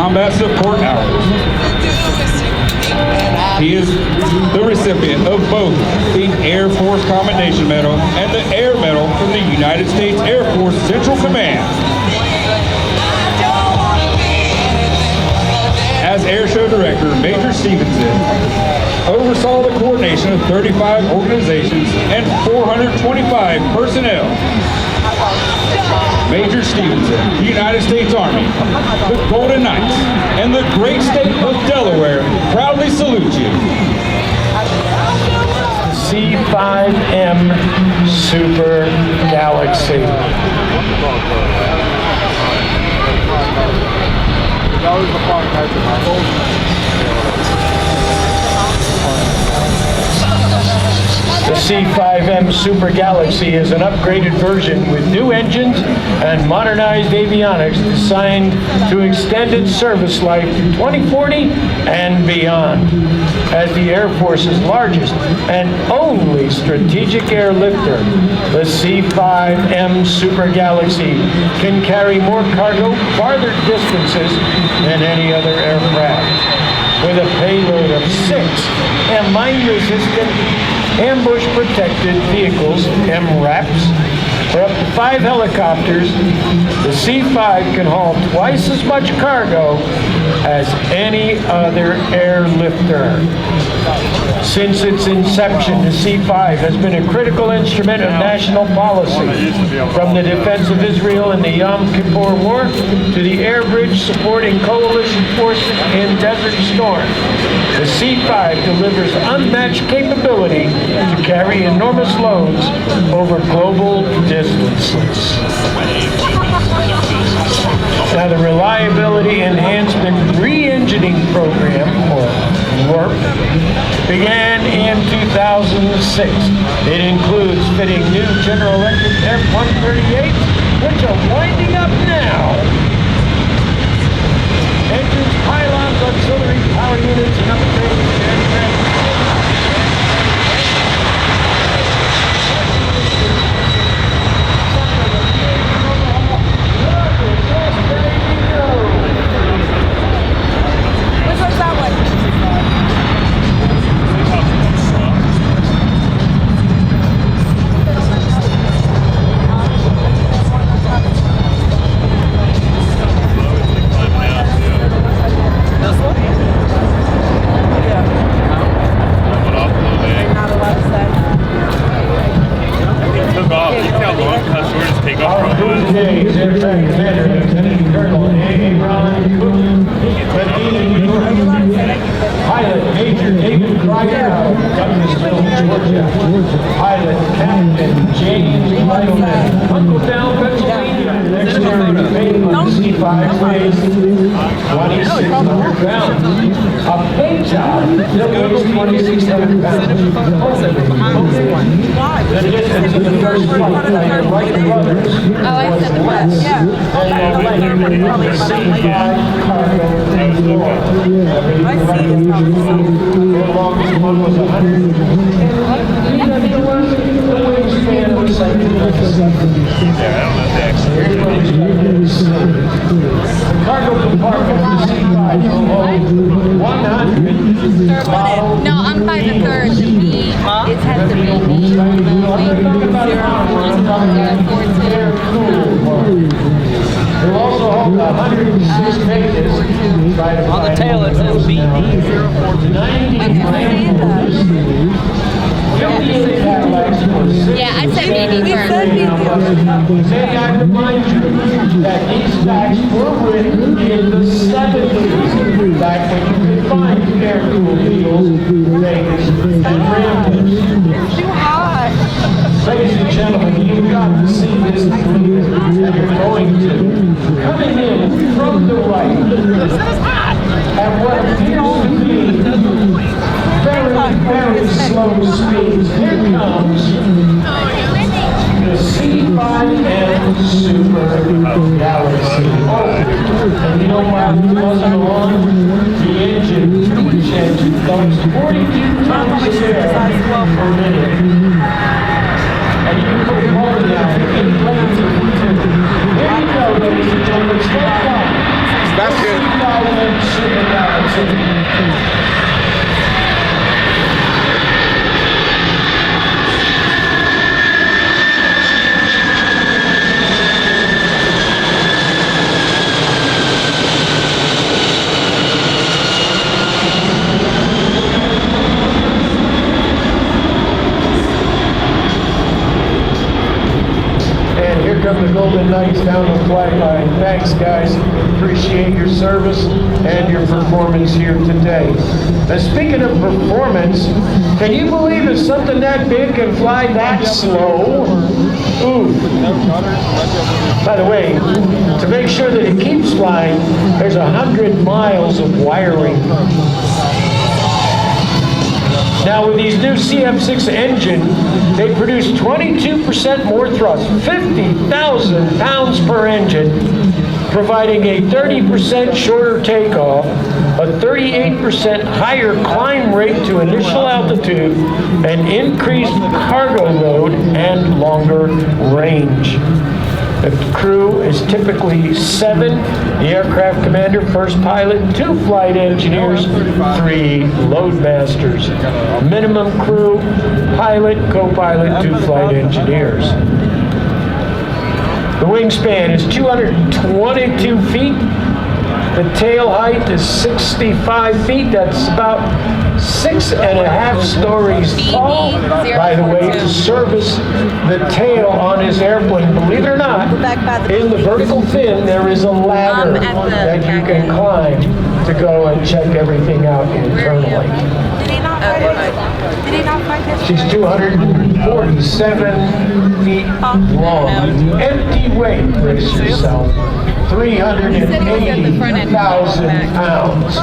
combat support hours. He is the recipient of both the Air Force Commendation Medal and the Air Medal from the United States Air Force Central Command. As Airshow Director, Major Stevenson oversaw the coordination of 35 organizations and 425 personnel. Major Stevenson, the United States Army, the Golden Knights, and the great state of Delaware proudly salute you. C-5M Super Galaxy. The C-5M Super Galaxy is an upgraded version with new engines and modernized avionics designed to extend its service life to 2040 and beyond. As the Air Force's largest and only strategic airlifter, the C-5M Super Galaxy can carry more cargo farther distances than any other aircraft. With a payload of 6 and mine-resistant, ambush-protected vehicles, MRAPs, for up to 5 helicopters, the C-5 can haul twice as much cargo as any other airlifter. Since its inception, the C-5 has been a critical instrument of national policy, from the defense of Israel in the Yom Kippur War to the air bridge supporting coalition forces in Desert Storm. The C-5 delivers unmatched capability to carry enormous loads over global distances. Now, the Reliability Enhancement Re-Engineering Program, or WERP, began in 2006. It includes fitting new General Electric F-138, which are winding up now. Engines, pylons, auxiliary power units, and upgrades to aircraft. Which one's that one? Today's aircraft commander, Lieutenant Colonel Pilot Major David Cryer of Douglasville, Georgia. Pilot Captain James Lytleman, Uncle-Down, Pennsylvania. Next year, the C-5 weighs 2,600 pounds. A paint job that weighs 2,600 pounds. The distance of the first flight by your Wright brothers was less than the length of the C-5 cargo floor. My seat is not the same. The longest one was 100. The wingspan was 70. The cargo compartment of the C-5 will hold 100 bottles. No, I'm by the third. The B, it has the B. We'll also hold 106 pages. On the tail it says Yeah, I said BD first. May I remind you that these facts were written in the 70s, back when you could find air-cooled meals, Vegas, and Ramblers. Too hot. Ladies and gentlemen, you've got to see this movie, and you're going to. Coming in from the right, at what appears to be very, very slow speeds, here comes the C-5M Super Galaxy. And you know why it wasn't on? The engine, each engine, dumps 42 tons of air per minute. And you can put more than that in planes. Here you go, ladies and gentlemen. Stand by. That's good. And here come the Golden Knights down the Flyby. Thanks, guys. Appreciate your service and your performance here today. Now, speaking of performance, can you believe that something that big can fly that slow? Ooh. By the way, to make sure that it keeps flying, there's 100 miles of wiring. Now with these new CF6 engine, they produce 22% more thrust, 50,000 pounds per engine, providing a 30% shorter takeoff, a 38% higher climb rate to initial altitude, an increased cargo load, and longer range. The crew is typically 7, the aircraft commander, first pilot, 2 flight engineers, 3 loadmasters. Minimum crew, pilot, co-pilot, 2 flight engineers. The wingspan is 222 feet. The tail height is 65 feet. That's about 6.5 stories tall. By the way, to service the tail on his airplane, believe it or not, in the vertical fin, there is a ladder that you can climb to go and check everything out internally. Did he not find it? Did he not find it? She's 247 feet long. Empty weight, brace yourself, 380,000 pounds.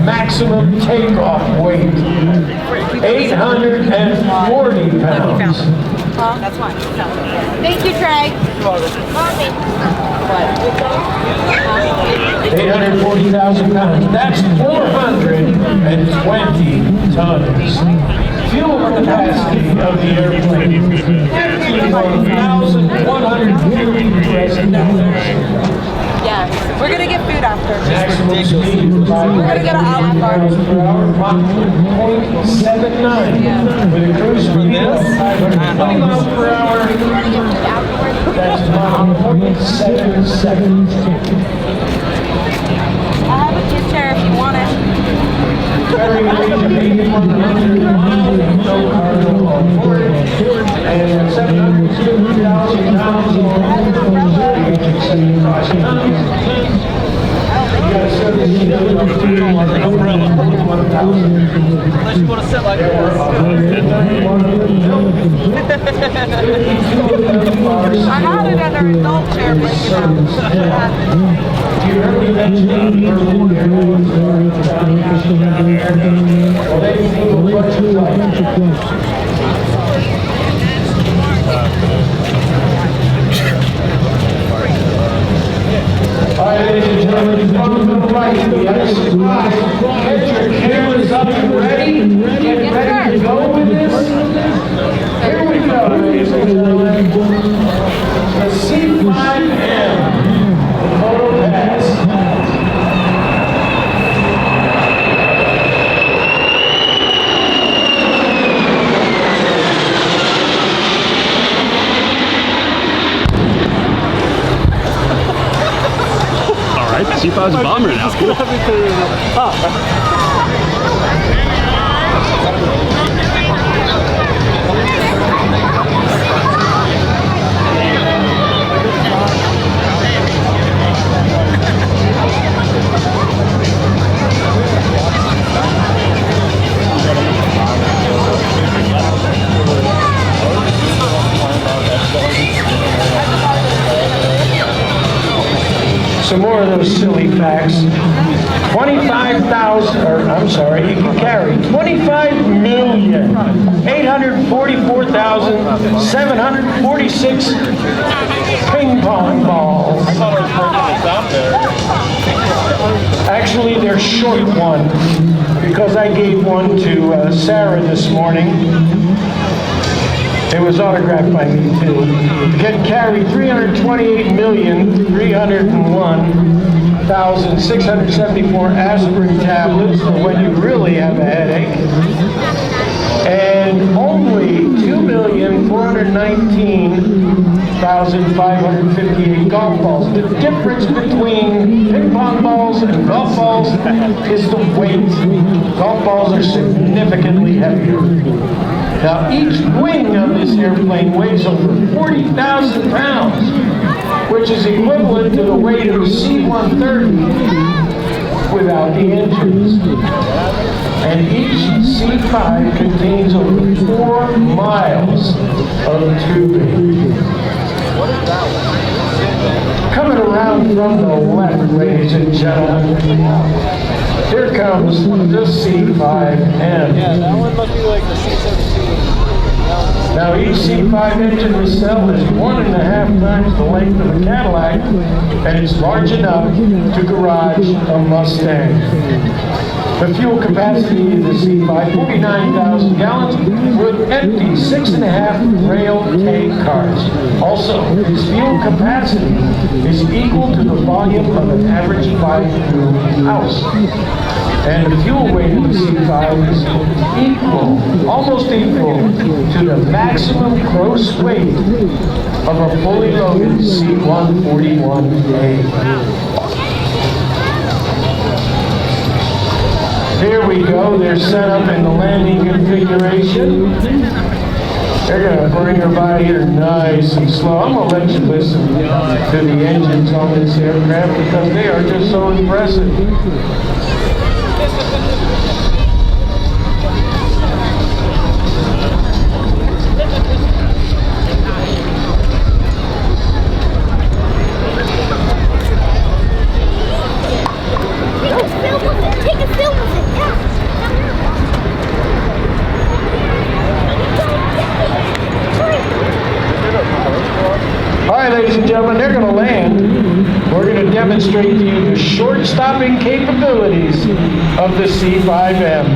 Maximum takeoff weight, 840 pounds. That's fine. Thank you, Trey. 840,000 pounds. That's 420 tons. Fuel capacity of the airplane, 51,150 US dollars. Yeah. We're gonna get food after. Maximum speed, We're gonna get an Olive Garden. per hour, Mach 0.79, with a cruise speed of 520 miles per hour. That's Mach 0.77. I have a kid chair if you want it. Carrying a range of 8,100 miles, no cargo on board, and 760,000 pounds on Unless you want to sit like this. I had it under adult chair, but All right, ladies and gentlemen, welcome to the right. The S5. Get your cameras up and ready. Get ready to go with this. Here we go, ladies and gentlemen. The C-5M. The photo pass. C-5's a bomber now. Cool. Some more of those silly facts. 25,000, you can carry 25,844,746 ping pong balls. Actually, they're short one, because I gave one to Sarah this morning. It was autographed by me too. Can carry 328,301,000 1,674 aspirin tablets for when you really have a headache, and only 2,419,558 golf balls. The difference between ping pong balls and golf balls is the weight. Golf balls are significantly heavier. Now, each wing of this airplane weighs over 40,000 pounds, which is equivalent to the weight of a C-130 without the engines. And each C-5 contains over 4 miles of tubing. Coming around from the left, ladies and gentlemen, here comes the C-5M. Yeah, that one must be like the C-17. Now each C-5 engine nacelle is 1.5 times the length of a Cadillac, and it's large enough to garage a Mustang. The fuel capacity in the C-5, 49,000 gallons, with empty 6.5 rail tank cars. Also, its fuel capacity is equal to the volume of an average 5-room house. And the fuel weight of the C-5 is equal, almost equal, to the maximum gross weight of a fully loaded C-141A. Here we go, they're set up in the landing configuration. They're gonna bring her by here nice and slow. I'm gonna let you listen to the engines on this aircraft because they are just so impressive. All right, ladies and gentlemen, they're going to land. We're going to demonstrate to you the short stopping capabilities of the C-5M.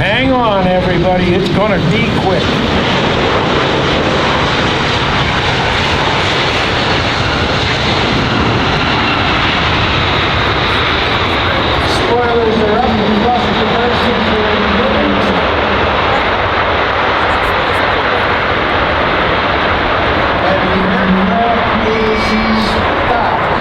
Hang on, everybody. It's going to be quick. Spoilers are up. We've lost the conversion for a minute. And the aircraft is stopped.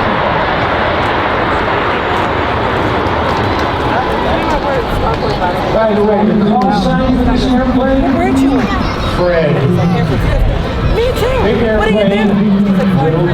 By the way, the call sign for this airplane? Where'd you? Fred. Me too. Big What are you airplane, doing? little